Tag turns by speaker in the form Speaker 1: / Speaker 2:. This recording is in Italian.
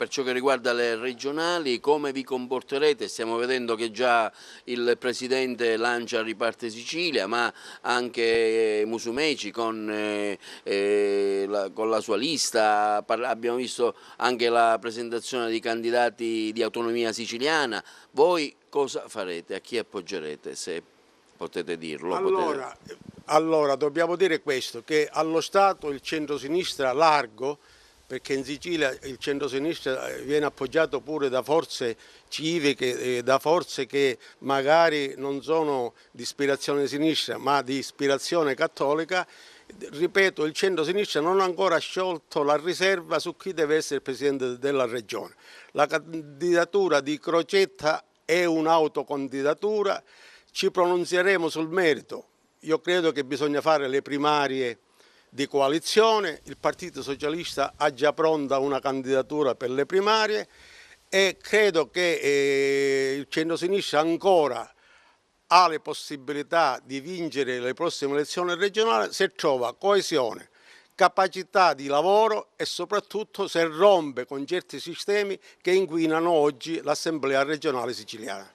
Speaker 1: per ciò che riguarda le regionali, come vi comporterete? Stiamo vedendo che già il Presidente lancia Riparte Sicilia, ma anche Musumeci con la sua lista, abbiamo visto anche la presentazione di candidati di Autonomia Siciliana. Voi cosa farete? A chi appoggerete, se potete dirlo?
Speaker 2: Allora, dobbiamo dire questo, che allo Stato il centrosinistra largo, perché in Sicilia il centrosinistra viene appoggiato pure da forze civiche, da forze che magari non sono di ispirazione sinistra ma di ispirazione cattolica. Ripeto, il centrosinistra non ha ancora sciolto la riserva su chi deve essere il Presidente della Regione. La candidatura di Crocetta è un'autocandidatura, ci pronunzieremo sul merito. Io credo che bisogna fare le primarie di coalizione, il Partito Socialista ha già pronta una candidatura per le primarie e credo che il centrosinistra ancora ha le possibilità di vincere le prossime elezioni regionali se trova coesione, capacità di lavoro e soprattutto se rompe con certi sistemi che inquinano oggi l'Assemblea regionale siciliana.